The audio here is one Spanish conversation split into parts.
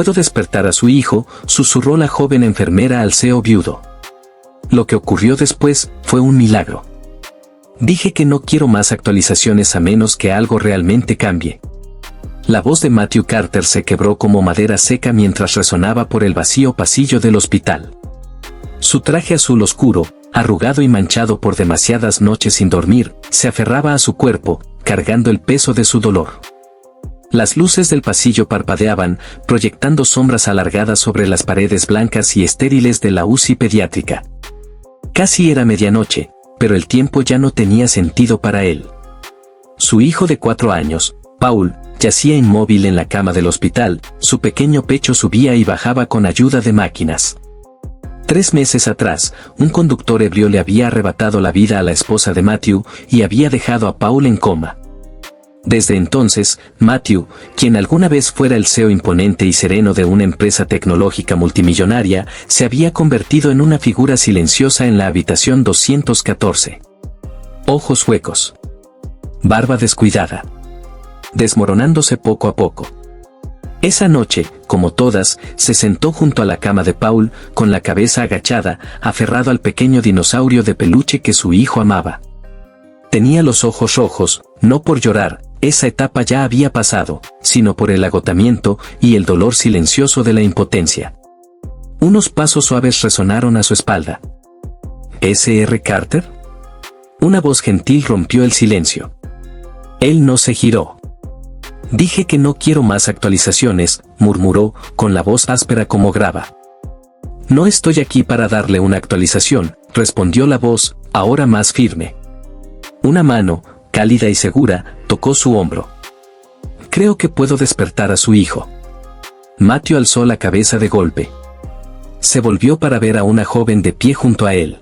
puedo despertar a su hijo, susurró la joven enfermera al CEO viudo. Lo que ocurrió después fue un milagro. Dije que no quiero más actualizaciones a menos que algo realmente cambie. La voz de Matthew Carter se quebró como madera seca mientras resonaba por el vacío pasillo del hospital. Su traje azul oscuro, arrugado y manchado por demasiadas noches sin dormir, se aferraba a su cuerpo, cargando el peso de su dolor. Las luces del pasillo parpadeaban, proyectando sombras alargadas sobre las paredes blancas y estériles de la UCI pediátrica. Casi era medianoche, pero el tiempo ya no tenía sentido para él. Su hijo de 4 años, Paul, yacía inmóvil en la cama del hospital, su pequeño pecho subía y bajaba con ayuda de máquinas. 3 meses atrás, un conductor ebrio le había arrebatado la vida a la esposa de Matthew y había dejado a Paul en coma. Desde entonces, Matthew, quien alguna vez fuera el CEO imponente y sereno de una empresa tecnológica multimillonaria, se había convertido en una figura silenciosa en la habitación 214. Ojos huecos. Barba descuidada. Desmoronándose poco a poco. Esa noche, como todas, se sentó junto a la cama de Paul, con la cabeza agachada, aferrado al pequeño dinosaurio de peluche que su hijo amaba. Tenía los ojos rojos, no por llorar, esa etapa ya había pasado, sino por el agotamiento y el dolor silencioso de la impotencia. Unos pasos suaves resonaron a su espalda. ¿S.R. Carter? Una voz gentil rompió el silencio. Él no se giró. Dije que no quiero más actualizaciones, murmuró, con la voz áspera como grava. No estoy aquí para darle una actualización, respondió la voz, ahora más firme. Una mano, cálida y segura, tocó su hombro. Creo que puedo despertar a su hijo. Matthew alzó la cabeza de golpe. Se volvió para ver a una joven de pie junto a él.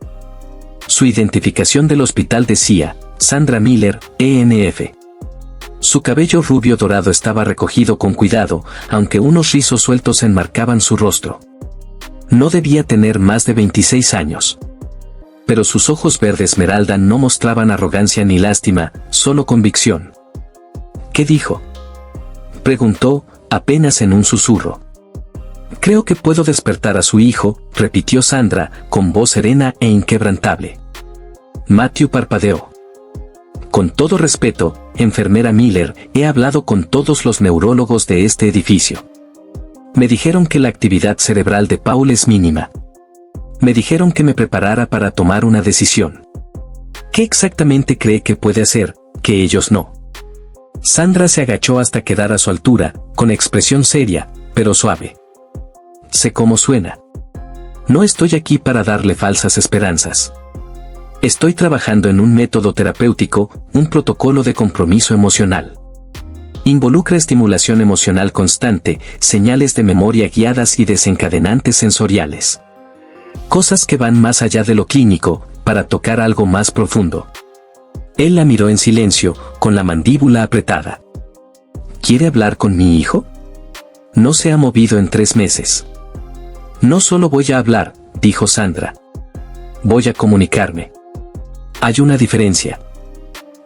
Su identificación del hospital decía, Sandra Miller, ENF. Su cabello rubio dorado estaba recogido con cuidado, aunque unos rizos sueltos enmarcaban su rostro. No debía tener más de 26 años. Pero sus ojos verde esmeralda no mostraban arrogancia ni lástima, solo convicción. ¿Qué dijo?, preguntó, apenas en un susurro. Creo que puedo despertar a su hijo, repitió Sandra, con voz serena e inquebrantable. Matthew parpadeó. Con todo respeto, enfermera Miller, he hablado con todos los neurólogos de este edificio. Me dijeron que la actividad cerebral de Paul es mínima. Me dijeron que me preparara para tomar una decisión. ¿Qué exactamente cree que puede hacer, que ellos no? Sandra se agachó hasta quedar a su altura, con expresión seria, pero suave. Sé cómo suena. No estoy aquí para darle falsas esperanzas. Estoy trabajando en un método terapéutico, un protocolo de compromiso emocional. Involucra estimulación emocional constante, señales de memoria guiadas y desencadenantes sensoriales. Cosas que van más allá de lo clínico, para tocar algo más profundo. Él la miró en silencio, con la mandíbula apretada. ¿Quiere hablar con mi hijo? No se ha movido en 3 meses. No solo voy a hablar, dijo Sandra. Voy a comunicarme. Hay una diferencia.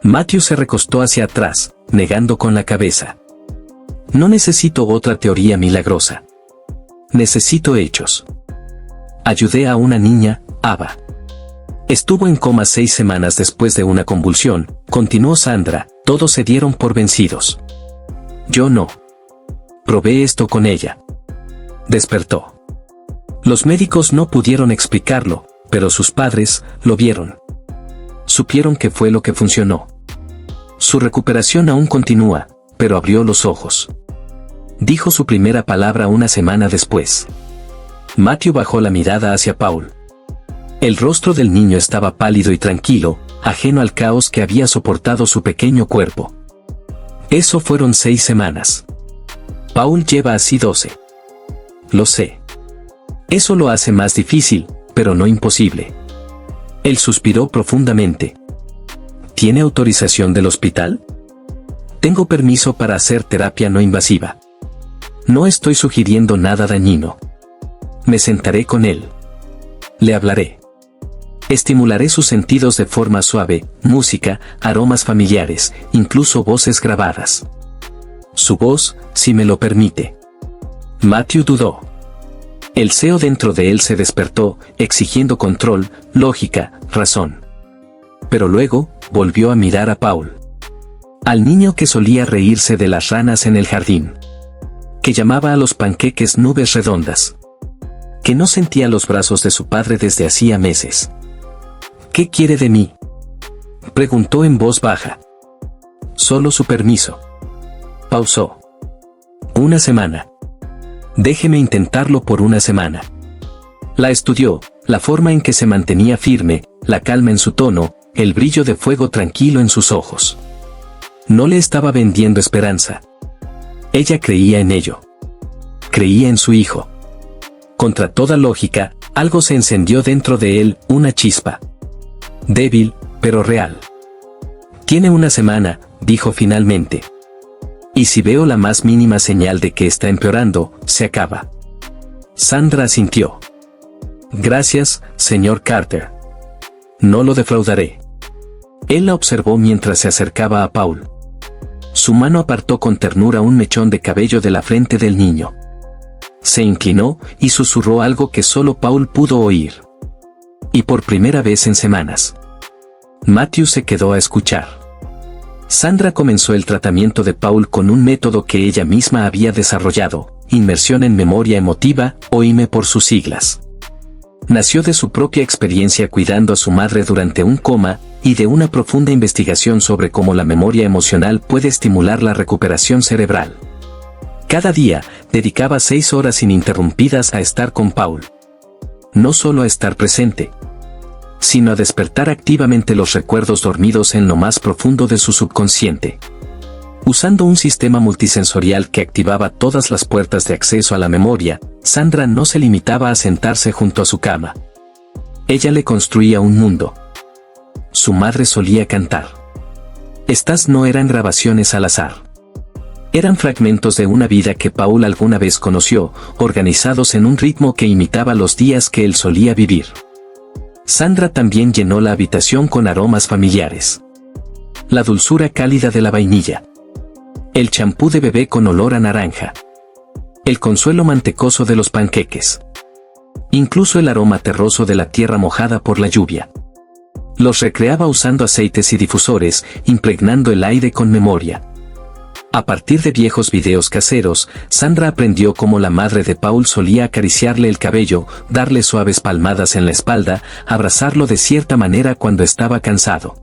Matthew se recostó hacia atrás, negando con la cabeza. No necesito otra teoría milagrosa. Necesito hechos. Ayudé a una niña, Ava. Estuvo en coma 6 semanas después de una convulsión, continuó Sandra, todos se dieron por vencidos. Yo no. Probé esto con ella. Despertó. Los médicos no pudieron explicarlo, pero sus padres lo vieron. Supieron que fue lo que funcionó. Su recuperación aún continúa, pero abrió los ojos. Dijo su primera palabra una semana después. Matthew bajó la mirada hacia Paul. El rostro del niño estaba pálido y tranquilo, ajeno al caos que había soportado su pequeño cuerpo. Eso fueron 6 semanas. Paul lleva así 12. Lo sé. Eso lo hace más difícil, pero no imposible. Él suspiró profundamente. ¿Tiene autorización del hospital? Tengo permiso para hacer terapia no invasiva. No estoy sugiriendo nada dañino. Me sentaré con él. Le hablaré. Estimularé sus sentidos de forma suave, música, aromas familiares, incluso voces grabadas. Su voz, si me lo permite. Matthew dudó. El CEO dentro de él se despertó, exigiendo control, lógica, razón. Pero luego, volvió a mirar a Paul. Al niño que solía reírse de las ranas en el jardín. Que llamaba a los panqueques nubes redondas. Que no sentía los brazos de su padre desde hacía meses. ¿Qué quiere de mí?, preguntó en voz baja. Solo su permiso. Pausó. Una semana. Déjeme intentarlo por una semana. La estudió, la forma en que se mantenía firme, la calma en su tono, el brillo de fuego tranquilo en sus ojos. No le estaba vendiendo esperanza. Ella creía en ello. Creía en su hijo. Contra toda lógica, algo se encendió dentro de él, una chispa. Débil, pero real. Tiene una semana, dijo finalmente. Y si veo la más mínima señal de que está empeorando, se acaba. Sandra asintió. Gracias, señor Carter. No lo defraudaré. Él la observó mientras se acercaba a Paul. Su mano apartó con ternura un mechón de cabello de la frente del niño. Se inclinó y susurró algo que solo Paul pudo oír. Y por primera vez en semanas. Matthew se quedó a escuchar. Sandra comenzó el tratamiento de Paul con un método que ella misma había desarrollado, inmersión en memoria emotiva, o IME por sus siglas. Nació de su propia experiencia cuidando a su madre durante un coma, y de una profunda investigación sobre cómo la memoria emocional puede estimular la recuperación cerebral. Cada día, dedicaba 6 horas ininterrumpidas a estar con Paul. No solo a estar presente, sino a despertar activamente los recuerdos dormidos en lo más profundo de su subconsciente. Usando un sistema multisensorial que activaba todas las puertas de acceso a la memoria, Sandra no se limitaba a sentarse junto a su cama. Ella le construía un mundo. Su madre solía cantar. Estas no eran grabaciones al azar. Eran fragmentos de una vida que Paul alguna vez conoció, organizados en un ritmo que imitaba los días que él solía vivir. Sandra también llenó la habitación con aromas familiares. La dulzura cálida de la vainilla. El champú de bebé con olor a naranja. El consuelo mantecoso de los panqueques. Incluso el aroma terroso de la tierra mojada por la lluvia. Los recreaba usando aceites y difusores, impregnando el aire con memoria. A partir de viejos videos caseros, Sandra aprendió cómo la madre de Paul solía acariciarle el cabello, darle suaves palmadas en la espalda, abrazarlo de cierta manera cuando estaba cansado.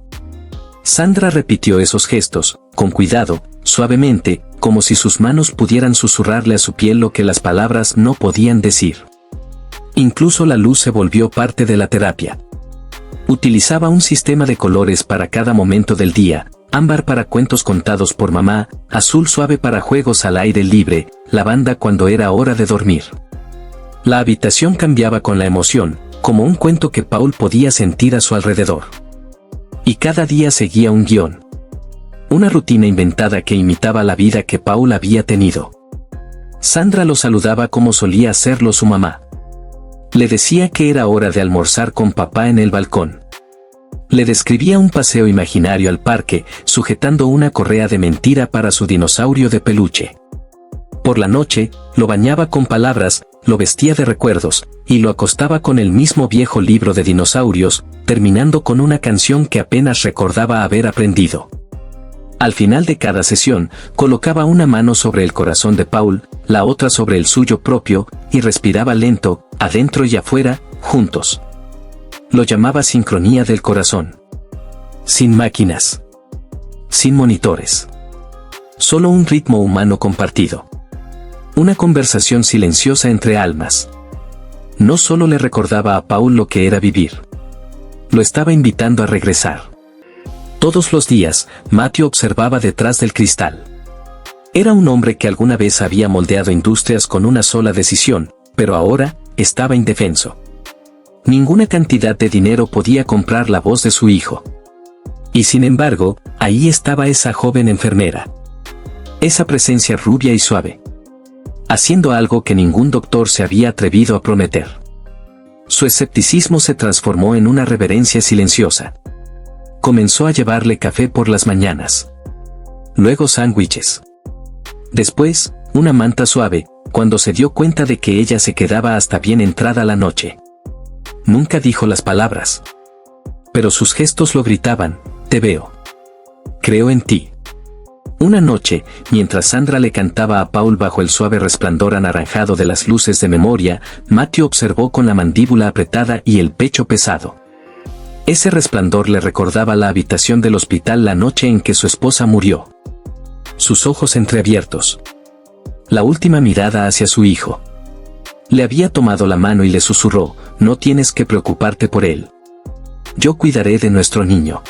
Sandra repitió esos gestos, con cuidado, suavemente, como si sus manos pudieran susurrarle a su piel lo que las palabras no podían decir. Incluso la luz se volvió parte de la terapia. Utilizaba un sistema de colores para cada momento del día, ámbar para cuentos contados por mamá, azul suave para juegos al aire libre, lavanda cuando era hora de dormir. La habitación cambiaba con la emoción, como un cuento que Paul podía sentir a su alrededor. Y cada día seguía un guión. Una rutina inventada que imitaba la vida que Paul había tenido. Sandra lo saludaba como solía hacerlo su mamá. Le decía que era hora de almorzar con papá en el balcón. Le describía un paseo imaginario al parque, sujetando una correa de mentira para su dinosaurio de peluche. Por la noche, lo bañaba con palabras, lo vestía de recuerdos, y lo acostaba con el mismo viejo libro de dinosaurios, terminando con una canción que apenas recordaba haber aprendido. Al final de cada sesión, colocaba una mano sobre el corazón de Paul, la otra sobre el suyo propio, y respiraba lento, adentro y afuera, juntos. Lo llamaba sincronía del corazón. Sin máquinas. Sin monitores. Solo un ritmo humano compartido. Una conversación silenciosa entre almas. No solo le recordaba a Paul lo que era vivir. Lo estaba invitando a regresar. Todos los días, Matthew observaba detrás del cristal. Era un hombre que alguna vez había moldeado industrias con una sola decisión, pero ahora, estaba indefenso. Ninguna cantidad de dinero podía comprar la voz de su hijo. Y sin embargo, ahí estaba esa joven enfermera. Esa presencia rubia y suave. Haciendo algo que ningún doctor se había atrevido a prometer. Su escepticismo se transformó en una reverencia silenciosa. Comenzó a llevarle café por las mañanas. Luego sándwiches. Después, una manta suave, cuando se dio cuenta de que ella se quedaba hasta bien entrada la noche. Nunca dijo las palabras, pero sus gestos lo gritaban: te veo. Creo en ti. Una noche, mientras Sandra le cantaba a Paul bajo el suave resplandor anaranjado de las luces de memoria, Matthew observó con la mandíbula apretada y el pecho pesado. Ese resplandor le recordaba la habitación del hospital la noche en que su esposa murió. Sus ojos entreabiertos. La última mirada hacia su hijo. Le había tomado la mano y le susurró: no tienes que preocuparte por él. Yo cuidaré de nuestro niño.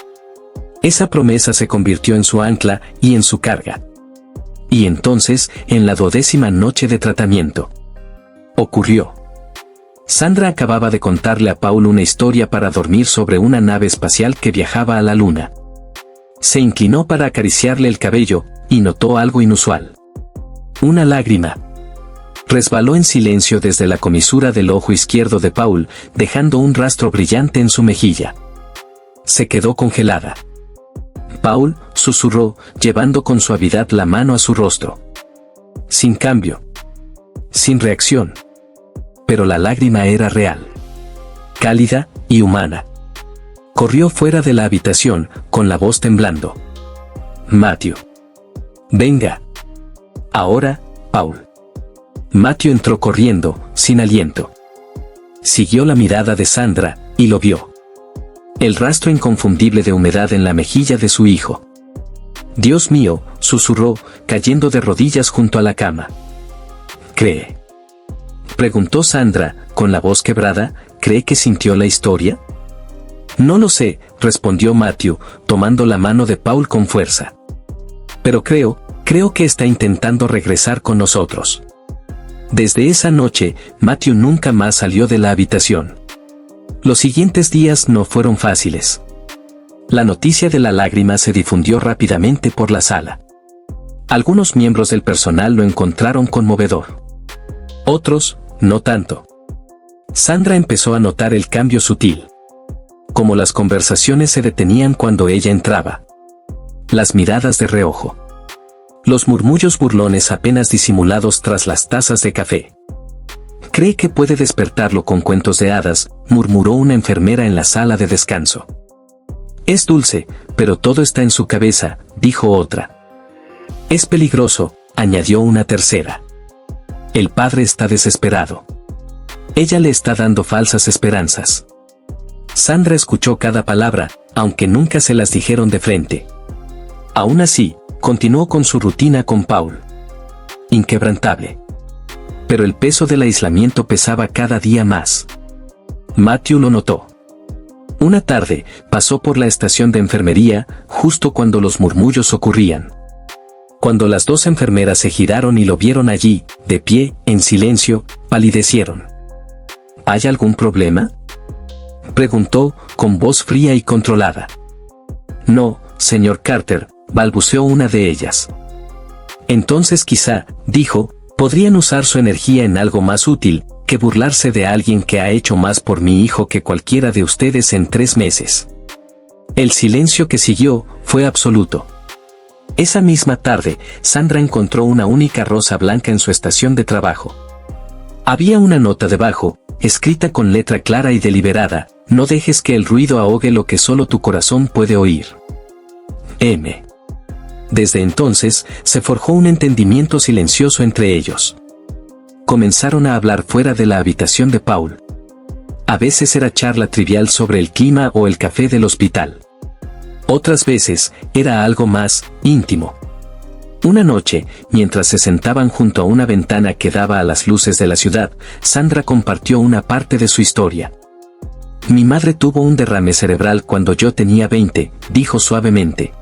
Esa promesa se convirtió en su ancla y en su carga. Y entonces, en la 12ª noche de tratamiento, ocurrió. Sandra acababa de contarle a Paul una historia para dormir sobre una nave espacial que viajaba a la luna. Se inclinó para acariciarle el cabello, y notó algo inusual. Una lágrima resbaló en silencio desde la comisura del ojo izquierdo de Paul, dejando un rastro brillante en su mejilla. Se quedó congelada. Paul susurró, llevando con suavidad la mano a su rostro. Sin cambio. Sin reacción. Pero la lágrima era real. Cálida y humana. Corrió fuera de la habitación, con la voz temblando. Matthew. Venga. Ahora, Paul. Matthew entró corriendo, sin aliento. Siguió la mirada de Sandra, y lo vio. El rastro inconfundible de humedad en la mejilla de su hijo. Dios mío, susurró, cayendo de rodillas junto a la cama. ¿Cree? Preguntó Sandra, con la voz quebrada. ¿Cree que sintió la historia? No lo sé, respondió Matthew, tomando la mano de Paul con fuerza. Pero creo que está intentando regresar con nosotros. Desde esa noche, Matthew nunca más salió de la habitación. Los siguientes días no fueron fáciles. La noticia de la lágrima se difundió rápidamente por la sala. Algunos miembros del personal lo encontraron conmovedor. Otros, no tanto. Sandra empezó a notar el cambio sutil. Como las conversaciones se detenían cuando ella entraba. Las miradas de reojo. Los murmullos burlones apenas disimulados tras las tazas de café. «Cree que puede despertarlo con cuentos de hadas», murmuró una enfermera en la sala de descanso. «Es dulce, pero todo está en su cabeza», dijo otra. «Es peligroso», añadió una tercera. «El padre está desesperado. Ella le está dando falsas esperanzas». Sandra escuchó cada palabra, aunque nunca se las dijeron de frente. Aún así, continuó con su rutina con Paul. Inquebrantable. Pero el peso del aislamiento pesaba cada día más. Matthew lo notó. Una tarde, pasó por la estación de enfermería, justo cuando los murmullos ocurrían. Cuando las dos enfermeras se giraron y lo vieron allí, de pie, en silencio, palidecieron. ¿Hay algún problema?, preguntó, con voz fría y controlada. No, señor Carter, balbuceó una de ellas. Entonces quizá, dijo, podrían usar su energía en algo más útil, que burlarse de alguien que ha hecho más por mi hijo que cualquiera de ustedes en 3 meses. El silencio que siguió fue absoluto. Esa misma tarde, Sandra encontró una única rosa blanca en su estación de trabajo. Había una nota debajo, escrita con letra clara y deliberada: no dejes que el ruido ahogue lo que solo tu corazón puede oír. M. Desde entonces, se forjó un entendimiento silencioso entre ellos. Comenzaron a hablar fuera de la habitación de Paul. A veces era charla trivial sobre el clima o el café del hospital. Otras veces, era algo más íntimo. Una noche, mientras se sentaban junto a una ventana que daba a las luces de la ciudad, Sandra compartió una parte de su historia. Mi madre tuvo un derrame cerebral cuando yo tenía 20, dijo suavemente.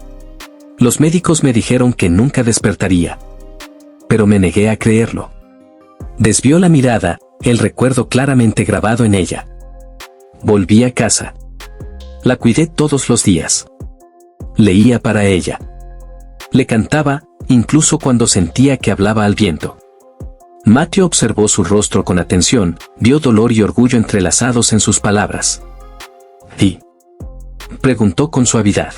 Los médicos me dijeron que nunca despertaría. Pero me negué a creerlo. Desvió la mirada, el recuerdo claramente grabado en ella. Volví a casa. La cuidé todos los días. Leía para ella. Le cantaba, incluso cuando sentía que hablaba al viento. Matthew observó su rostro con atención, vio dolor y orgullo entrelazados en sus palabras. ¿Y?, preguntó con suavidad.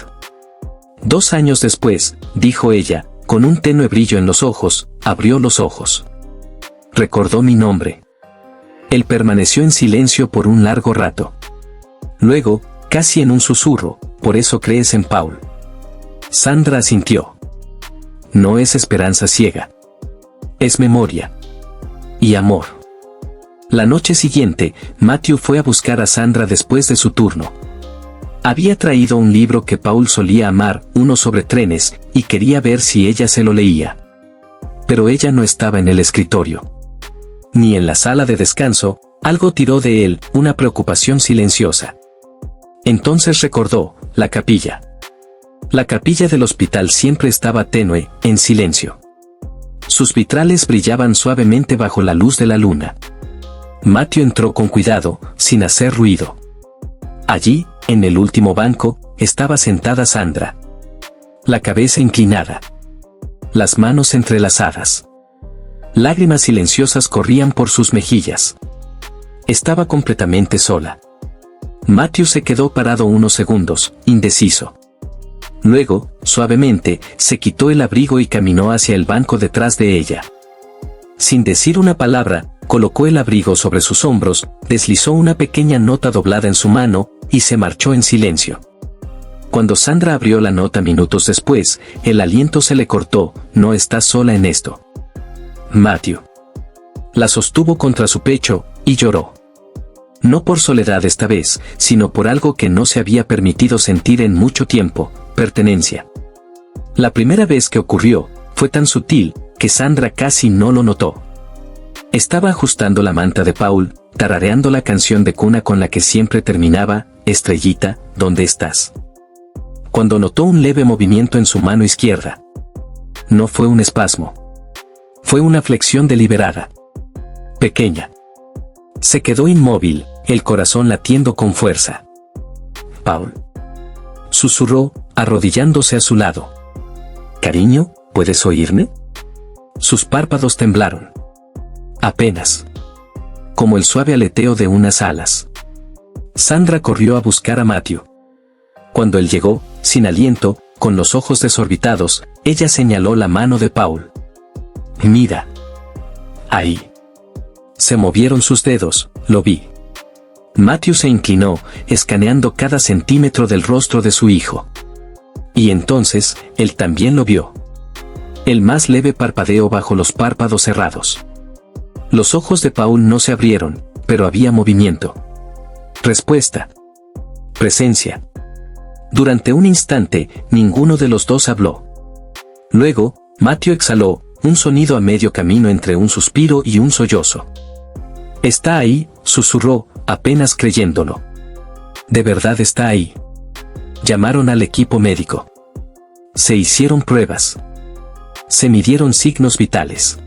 2 años después, dijo ella, con un tenue brillo en los ojos, abrió los ojos. Recordó mi nombre. Él permaneció en silencio por un largo rato. Luego, casi en un susurro, ¿por eso crees en Paul? Sandra asintió. No es esperanza ciega. Es memoria. Y amor. La noche siguiente, Matthew fue a buscar a Sandra después de su turno. Había traído un libro que Paul solía amar, uno sobre trenes, y quería ver si ella se lo leía. Pero ella no estaba en el escritorio. Ni en la sala de descanso. Algo tiró de él, una preocupación silenciosa. Entonces recordó, la capilla. La capilla del hospital siempre estaba tenue, en silencio. Sus vitrales brillaban suavemente bajo la luz de la luna. Matthew entró con cuidado, sin hacer ruido. Allí, en el último banco, estaba sentada Sandra. La cabeza inclinada. Las manos entrelazadas. Lágrimas silenciosas corrían por sus mejillas. Estaba completamente sola. Matthew se quedó parado unos segundos, indeciso. Luego, suavemente, se quitó el abrigo y caminó hacia el banco detrás de ella. Sin decir una palabra, colocó el abrigo sobre sus hombros, deslizó una pequeña nota doblada en su mano, y se marchó en silencio. Cuando Sandra abrió la nota minutos después, el aliento se le cortó. No estás sola en esto. Matthew. La sostuvo contra su pecho, y lloró. No por soledad esta vez, sino por algo que no se había permitido sentir en mucho tiempo, pertenencia. La primera vez que ocurrió, fue tan sutil, que Sandra casi no lo notó. Estaba ajustando la manta de Paul, tarareando la canción de cuna con la que siempre terminaba, Estrellita, ¿dónde estás? Cuando notó un leve movimiento en su mano izquierda. No fue un espasmo. Fue una flexión deliberada. Pequeña. Se quedó inmóvil, el corazón latiendo con fuerza. Paul. Susurró, arrodillándose a su lado. Cariño, ¿puedes oírme? Sus párpados temblaron. Apenas. Como el suave aleteo de unas alas. Sandra corrió a buscar a Matthew. Cuando él llegó, sin aliento, con los ojos desorbitados, ella señaló la mano de Paul. Mira. Ahí. Se movieron sus dedos, lo vi. Matthew se inclinó, escaneando cada centímetro del rostro de su hijo. Y entonces, él también lo vio. El más leve parpadeo bajo los párpados cerrados. Los ojos de Paul no se abrieron, pero había movimiento. Respuesta. Presencia. Durante un instante, ninguno de los dos habló. Luego, Matthew exhaló, un sonido a medio camino entre un suspiro y un sollozo. Está ahí, susurró, apenas creyéndolo. De verdad está ahí. Llamaron al equipo médico. Se hicieron pruebas. Se midieron signos vitales.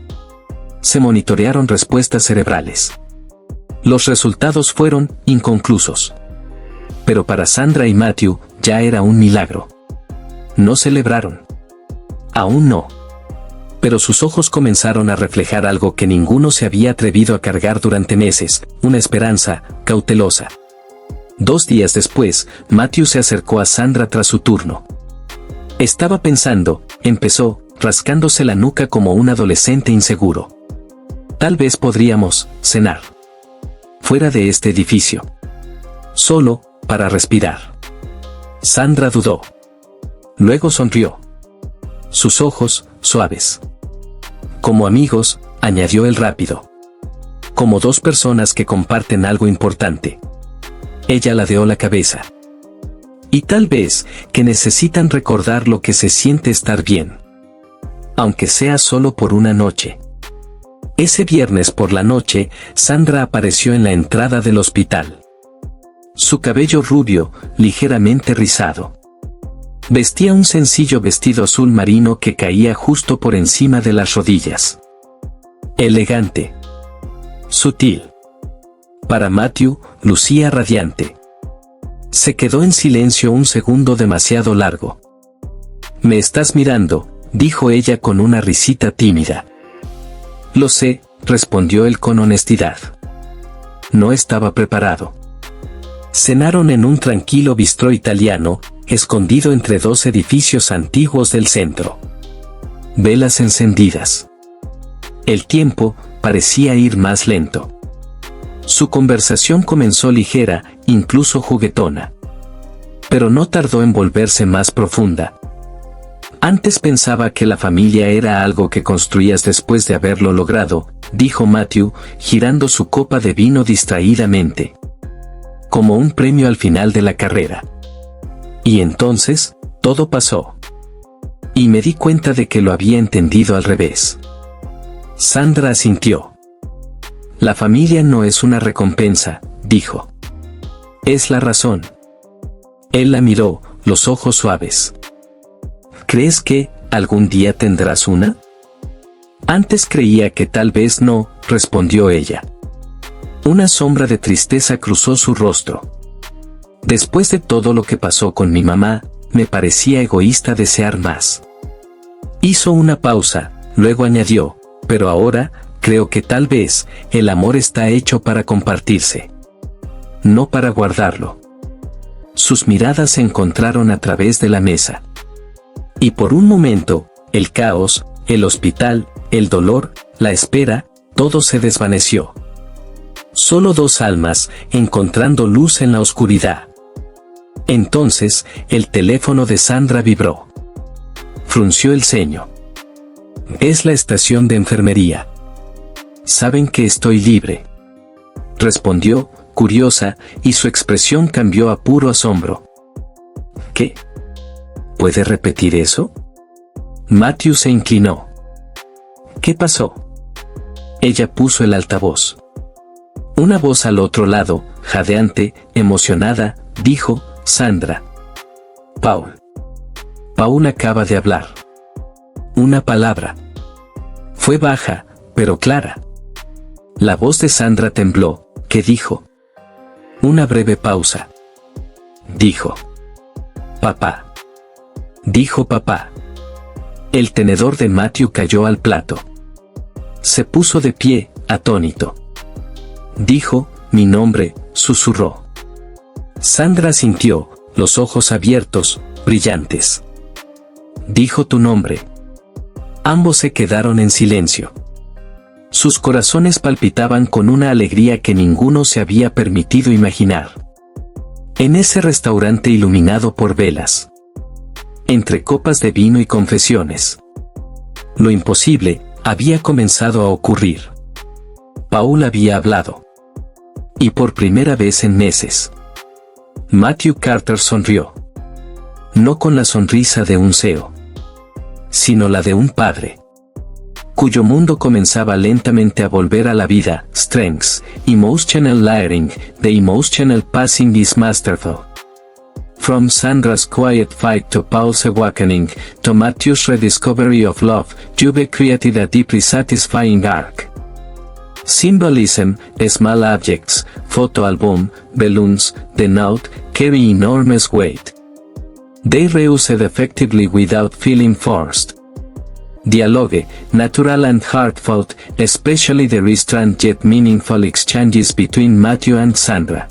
Se monitorearon respuestas cerebrales. Los resultados fueron inconclusos. Pero para Sandra y Matthew, ya era un milagro. No celebraron. Aún no. Pero sus ojos comenzaron a reflejar algo que ninguno se había atrevido a cargar durante meses, una esperanza, cautelosa. 2 días después, Matthew se acercó a Sandra tras su turno. Estaba pensando, empezó, rascándose la nuca como un adolescente inseguro. Tal vez podríamos cenar. Fuera de este edificio. Solo, para respirar. Sandra dudó. Luego sonrió. Sus ojos, suaves. Como amigos, añadió él rápido. Como 2 personas que comparten algo importante. Ella ladeó la cabeza. Y tal vez, que necesitan recordar lo que se siente estar bien. Aunque sea solo por una noche. Ese viernes por la noche, Sandra apareció en la entrada del hospital. Su cabello rubio, ligeramente rizado. Vestía un sencillo vestido azul marino que caía justo por encima de las rodillas. Elegante. Sutil. Para Matthew, lucía radiante. Se quedó en silencio un segundo demasiado largo. «Me estás mirando», dijo ella con una risita tímida. «Lo sé», respondió él con honestidad. No estaba preparado. Cenaron en un tranquilo bistró italiano, escondido entre 2 edificios antiguos del centro. Velas encendidas. El tiempo, parecía ir más lento. Su conversación comenzó ligera, incluso juguetona. Pero no tardó en volverse más profunda. Antes pensaba que la familia era algo que construías después de haberlo logrado, dijo Matthew, girando su copa de vino distraídamente. Como un premio al final de la carrera. Y entonces, todo pasó. Y me di cuenta de que lo había entendido al revés. Sandra asintió. La familia no es una recompensa, dijo. Es la razón. Él la miró, los ojos suaves. ¿Crees que, algún día tendrás una? Antes creía que tal vez no, respondió ella. Una sombra de tristeza cruzó su rostro. Después de todo lo que pasó con mi mamá, me parecía egoísta desear más. Hizo una pausa, luego añadió, pero ahora, creo que tal vez, el amor está hecho para compartirse. No para guardarlo. Sus miradas se encontraron a través de la mesa. Y por un momento, el caos, el hospital, el dolor, la espera, todo se desvaneció. Solo dos almas, encontrando luz en la oscuridad. Entonces, el teléfono de Sandra vibró. Frunció el ceño. Es la estación de enfermería. Saben que estoy libre. Respondió, curiosa, y su expresión cambió a puro asombro. ¿Qué? ¿Puede repetir eso? Matthew se inclinó. ¿Qué pasó? Ella puso el altavoz. Una voz al otro lado, jadeante, emocionada, dijo, Sandra. Paul acaba de hablar. Una palabra. Fue baja, pero clara. La voz de Sandra tembló. ¿Qué dijo? Una breve pausa. Dijo. Papá. Dijo papá. El tenedor de Matthew cayó al plato. Se puso de pie, atónito. Dijo, mi nombre, susurró. Sandra sintió, los ojos abiertos, brillantes. Dijo tu nombre. Ambos se quedaron en silencio. Sus corazones palpitaban con una alegría que ninguno se había permitido imaginar. En ese restaurante iluminado por velas. Entre copas de vino y confesiones. Lo imposible había comenzado a ocurrir. Paul había hablado. Y por primera vez en meses. Matthew Carter sonrió. No con la sonrisa de un CEO. Sino la de un padre. Cuyo mundo comenzaba lentamente a volver a la vida. Strengths, emotional layering, the emotional passing is masterful. From Sandra's quiet fight to Paul's awakening, to Matthew's rediscovery of love, you've created a deeply satisfying arc. Symbolism, small objects, photo album, balloons, the note, carry enormous weight. They reused effectively without feeling forced. Dialogue, natural and heartfelt, especially the restrained yet meaningful exchanges between Matthew and Sandra.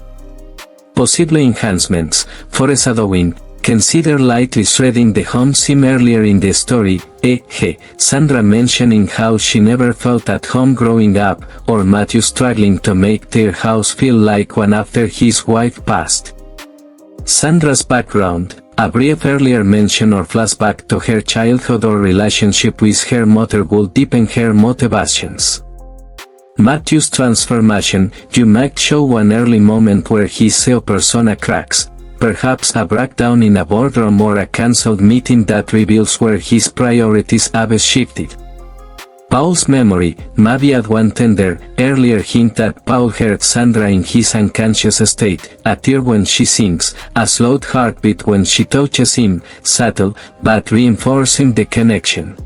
Possible enhancements, foreshadowing, consider lightly shredding the home seam earlier in the story, e.g., Sandra mentioning how she never felt at home growing up, or Matthew struggling to make their house feel like one after his wife passed. Sandra's background, a brief earlier mention or flashback to her childhood or relationship with her mother would deepen her motivations. Matthew's transformation, you might show one early moment where his CEO persona cracks, perhaps a breakdown in a boardroom or a cancelled meeting that reveals where his priorities have shifted. Paul's memory, maybe at one tender, earlier hint that Paul heard Sandra in his unconscious state, a tear when she sings, a slowed heartbeat when she touches him, subtle, but reinforcing the connection.